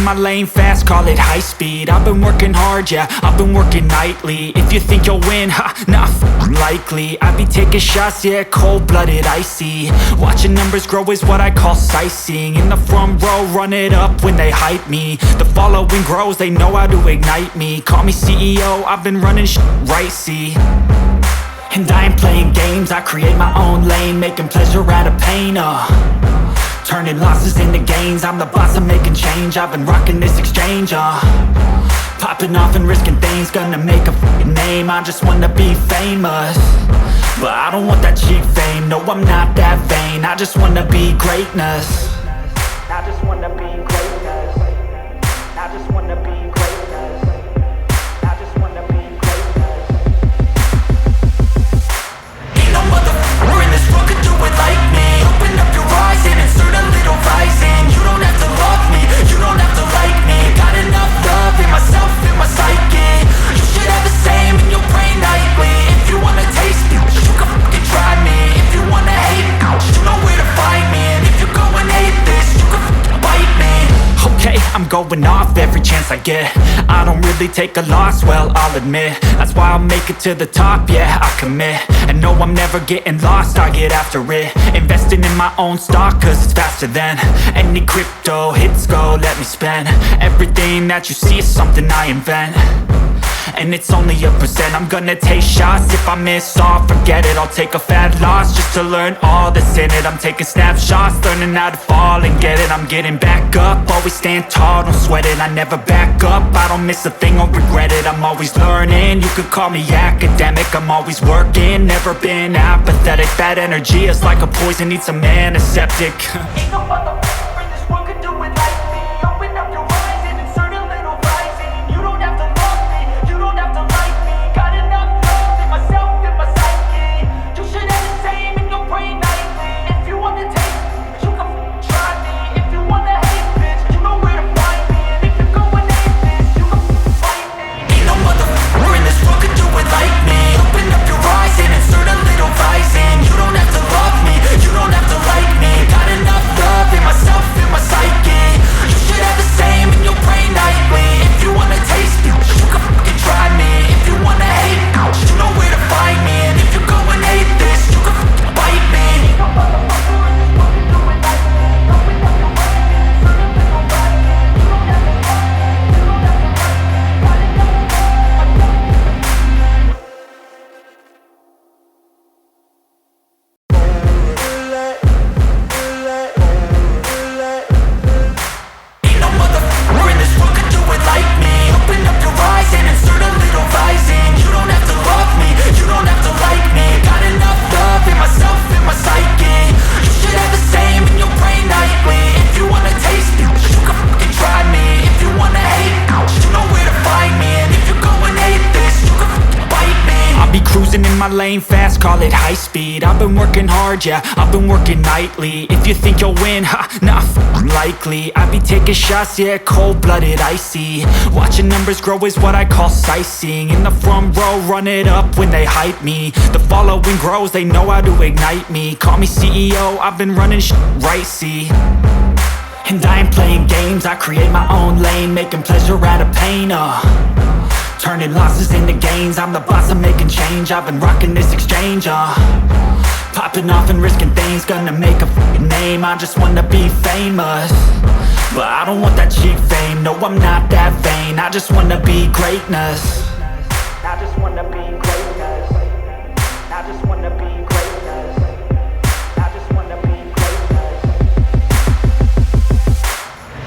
in my lane fast, call it high speed. I've been working hard, yeah, I've been working nightly. If you think you'll win, not likely. I be taking shots, yeah, cold-blooded, icy. Watching numbers grow is what I call sightseeing. In the front row, run it up when they hype me. The following grows, they know how to ignite me. Call me CEO, I've been running right, see. And I ain't playing games, I create my own lane, making pleasure out of pain, turning losses into gains. I'm the boss, I'm making change. I've been rocking this exchange, popping off and risking things. Gonna make a fucking name, I just wanna be famous. But I don't want that cheap fame, no, I'm not that vain. I just wanna be greatness. I just wanna be greatness. I just wanna be greatness. I just wanna be greatness. Ain't no motherfucker in this world could do it like me. Open up your eyes and insert a little rising. You don't have to love me, you don't have to like me. Got enough love in myself, in my psyche. You should have the same in your brain nightly. If you wanna taste me, you can fucking try me. If you wanna hate me, you know where to find me. And if you go and hate this, you can fucking bite me. Okay, I'm going off every chance I get. I don't really take a loss, well, I'll admit. That's why I'll make it to the top, yeah, I commit. And no, I'm never getting lost, I get after it. Investing in my own stock, cause it's faster than any crypto hits go, let me spend. Everything that you see is something I invent. And it's only a percent. I'm gonna take shots. If I miss all, forget it. I'll take a fat loss just to learn all that's in it. I'm taking snapshots, learning how to fall and get it. I'm getting back up, always stand tall, don't sweat it. I never back up, I don't miss a thing or regret it. I'm always learning, you could call me academic. I'm always working, never been apathetic. That energy is like a poison, needs some antiseptic. Ain't no motherfucker in this world could do it like me. Open up your eyes and insert a little rising. You don't have to love me, you don't have to like me. Got enough love in myself, in my psyche. You should have the same in your brain nightly. If you wanna taste me, you can try me. If you wanna hate bitch, you know where to find me. And if you go and hate this, you can fight me. Ain't no motherfucker in this world could do it like me. Open up your eyes and insert a little rising. You don't have to love me, you don't have to like me. Got enough love in myself, in my psyche. You should have the same in your brain nightly. If you wanna taste me, you can fucking try me. If you wanna hate me, you know where to find me. And if you go and hate this, you can fucking bite me. Ain't no motherfucker in this world can do it like me. Open up your eyes and insert a little rising. You don't have to love me, you don't have to like me. Got enough Ain't no motherfucker in this world could do it like me. Open up your eyes and insert a little rising. You don't have to love me, you don't have to like me. Got enough love in myself, in my psyche. You should have the same in your brain nightly. If you wanna taste me, you can fucking try me. If you wanna hate me, you know where to find me. And if you go and hate this, you can fucking bite me. I'll be cruising in my lane fast, call it high speed. I've been working hard, yeah, I've been working nightly. If you think you'll win, not likely. I be taking shots, yeah, cold-blooded, icy. Watching numbers grow is what I call sightseeing. In the front row, run it up when they hype me. The following grows, they know how to ignite me. Call me CEO, I've been running right, see. And I ain't playing games, I create my own lane, making pleasure out of pain, turning losses into gains. I'm the boss, I'm making change. I've been rocking this exchange, popping off and risking things. Gonna make a fucking name, I just wanna be famous. But I don't want that cheap fame, no, I'm not that vain. I just wanna be greatness. I just wanna be greatness. I just wanna be greatness. I just wanna be greatness.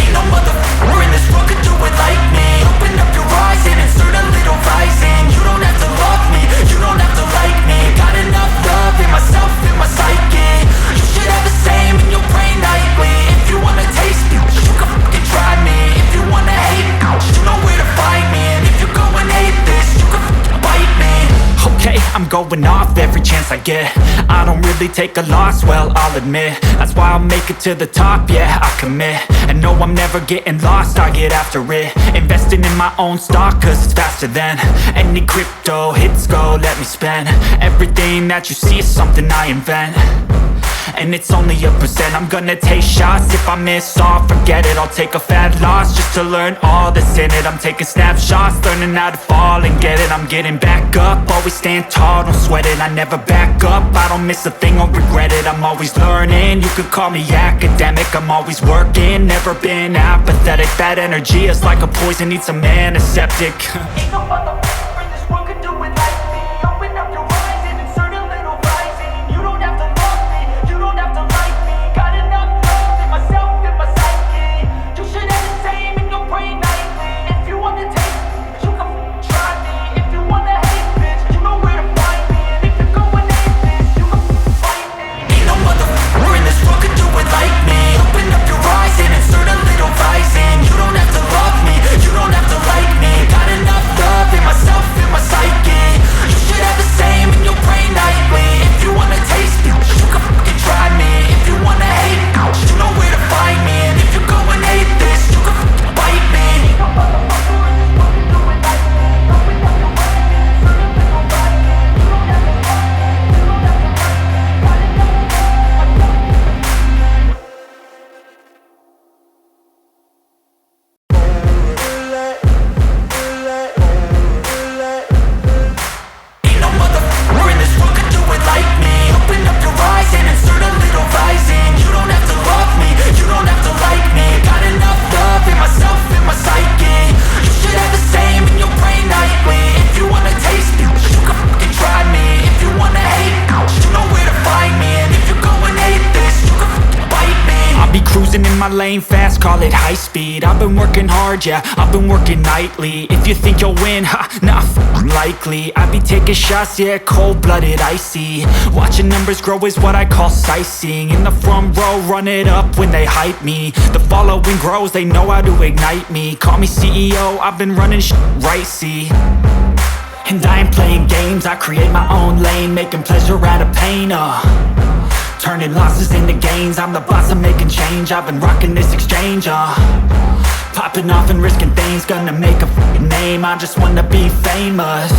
Ain't no motherfucker in this world could do it like me. Open up your eyes and insert a little rising. You don't have to love me, you don't have to like me. Got enough love in myself, in my psyche. You should have the same in your brain nightly. If you wanna taste me, you can fucking try me. If you wanna hate me, you know where to find me. And if you go and hate this, you can fucking bite me. Okay, I'm going off every chance I get. I don't really take a loss, well, I'll admit. That's why I'll make it to the top, yeah, I commit. And no, I'm never getting lost, I get after it. Investing in my own stock, cause it's faster than any crypto hits go, let me spend. Everything that you see is something I invent. and it's only a percent. I'm gonna take shots, if I miss all, forget it. I'll take a fat loss just to learn all that's in it. I'm taking snapshots, learning how to fall and get it. I'm getting back up, always stand tall, don't sweat it. I never back up, I don't miss a thing or regret it. I'm always learning, you could call me academic. I'm always working, never been apathetic. That energy is like a poison, needs a antiseptic. Ain't no motherfucker in this world could do it like me. Open up your eyes and insert a little rising. You don't have to love me, you don't have to like me. Got enough love in myself, in my psyche. You should have the same in your brain nightly. If you wanna taste me, you can try me. If you wanna hate, bitch, you know where to find me. And if you're going atheist, you can fight me. Ain't no motherfucker in this world could do it like me. Open up your eyes and insert a little rising. You don't have to love me, you don't have to like me. Got enough love in myself, in my psyche. You should have the same in your brain nightly. If you wanna taste me, you can fucking try me. If you wanna hate, you know where to find me. And if you're going atheist, you can fucking bite me. Ain't no motherfucker in this world can do it like me. Open up your eyes and insert a little rising. You don't have to love me, you don't have to like me. Got enough love in myself. Ain't no motherfucker in this world could do it like me. Open up your eyes and insert a little rising. You don't have to love me, you don't have to like me. Got enough love in myself, in my psyche. You should have the same in your brain nightly. If you wanna taste me, you can fucking try me. If you wanna hate, you know where to find me. And if you're going atheist, you can fucking bite me. I'll be cruising in my lane fast, call it high speed. I've been working hard, yeah, I've been working nightly. If you think you'll win, ha, not likely. I be taking shots, yeah, cold-blooded, icy. Watching numbers grow is what I call sightseeing. In the front row, run it up when they hype me. The following grows, they know how to ignite me. Call me CEO, I've been running right, see. And I ain't playing games, I create my own lane. Making pleasure out of pain, turning losses into gains. I'm the boss, I'm making change. I've been rocking this exchange, popping off and risking things. Gonna make a fucking name, I just wanna be famous.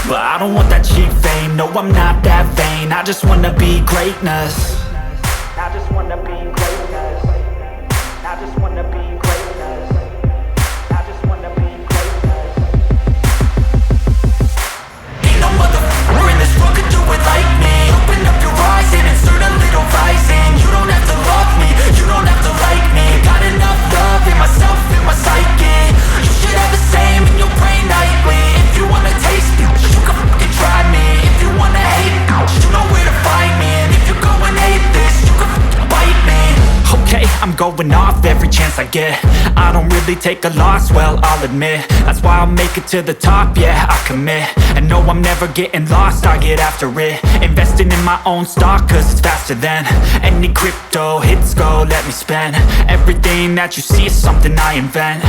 But I don't want that cheap fame, no I'm not that vain. I just wanna be greatness. I just wanna be greatness. I just wanna be greatness. I just wanna be greatness. Ain't no motherfucker in this world could do it like me. Open up your eyes and insert a little rising. You don't have to love me, you don't have to like me. Got enough love in myself, in my psyche. You should have the same in your brain nightly. If you wanna taste me, you can fucking try me. If you wanna hate, you know where to find me. And if you're going atheist, you can fucking bite me. Okay, I'm going off every chance I get. I don't really take a loss, well, I'll admit. That's why I'll make it to the top, yeah, I commit. And no, I'm never getting lost, I get after it. Investing in my own stock, cause it's faster than any crypto hits go, let me spend. Everything that you see is something I invent.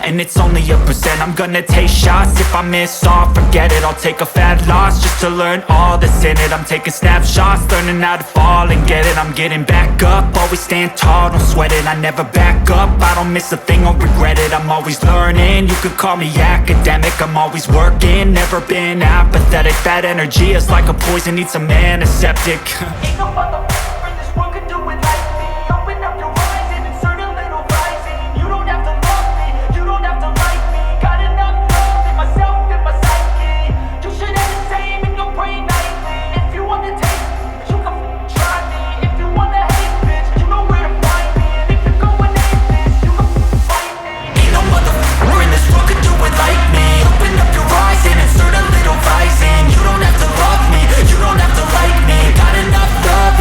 And it's only a percent. I'm gonna take shots, if I miss all, forget it. I'll take a fat loss just to learn all that's in it. I'm taking snapshots, learning how to fall and get it. I'm getting back up, always stand tall, don't sweat it. I never back up, I don't miss a thing or regret it. I'm always learning, you could call me academic. I'm always working, never been apathetic. That energy is like a poison, needs some antiseptic. Ain't no motherfucker in this world could do it like me. Open up your eyes and insert a little rising. You don't have to love me, you don't have to like me. Got enough love in myself, in my psyche. You should have the same in your brain nightly. If you wanna taste me, you can try me. If you wanna hate, bitch, you know where to find me. And if you're going atheist, you can fight me. Ain't no motherfucker in this world could do it like me. Open up your eyes and insert a little rising. You don't have to love me, you don't have to like me. Got enough love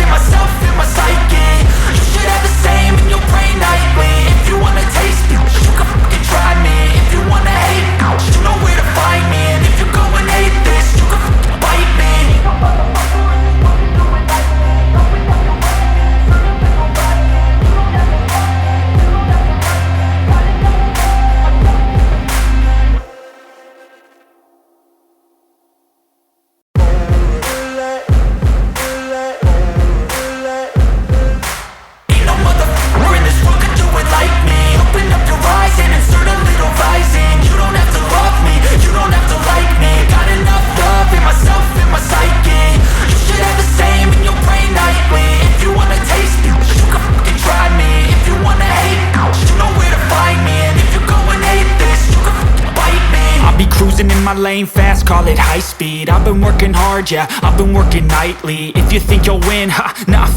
lane fast, call it high speed. I've been working hard, yeah, I've been working nightly. If you think you'll win, ha, nah,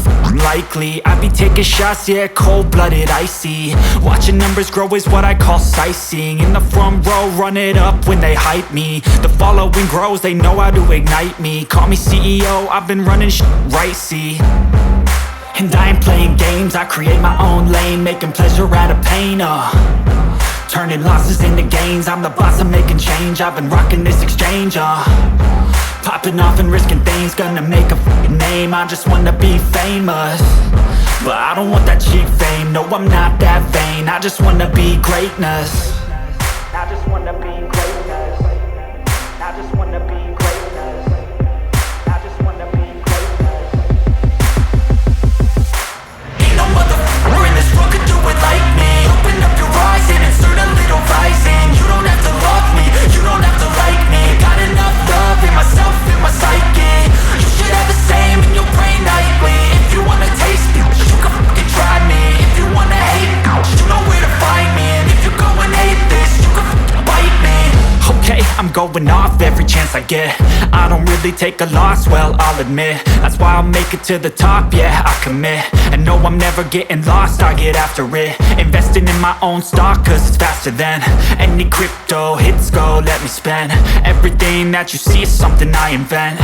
likely. I be taking shots, yeah, cold-blooded, icy. Watching numbers grow is what I call sightseeing. In the front row, run it up when they hype me. The following grows, they know how to ignite me. Call me CEO, I've been running right, see. And I ain't playing games, I create my own lane, making pleasure out of pain, turning losses into gains. I'm the boss, I'm making change. I've been rocking this exchange, popping off and risking things. Gonna make a f***ing name. I just wanna be famous, but I don't want that cheap fame. No, I'm not that vain. I just wanna be greatness. I just wanna be greatness. I just wanna be greatness. I just wanna be greatness. Ain't no motherfucker in this world could do it like me. Open up your eyes and insert a little rising. You don't have to love me, you don't have to like me. Got enough love in myself, in my psyche. You should have the same in your brain nightly. If you wanna taste me, you can fucking try me. If you wanna hate me, you know where to find me. And if you go and hate this, you can fucking bite me. Okay, I'm going off every chance I get. I don't really take a loss, well, I'll admit. That's why I'll make it to the top, yeah, I commit. And no, I'm never getting lost, I get after it. Investing in my own stock, cause it's faster than any crypto hits go, let me spend. Everything that you see is something I invent,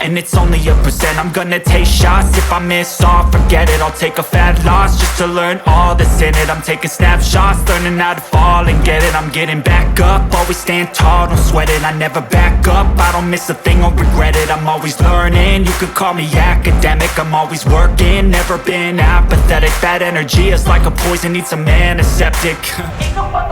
and it's only a percent. I'm gonna take shots, if I miss all, forget it. I'll take a fat loss just to learn all that's in it. I'm taking snapshots, learning how to fall and get it. I'm getting back up, always stand tall, don't sweat it. I never back up, I don't miss a thing or regret it. I'm always learning, you could call me academic. I'm always working, never been apathetic. Bad energy is like a poison, needs some antiseptic. Ain't nobody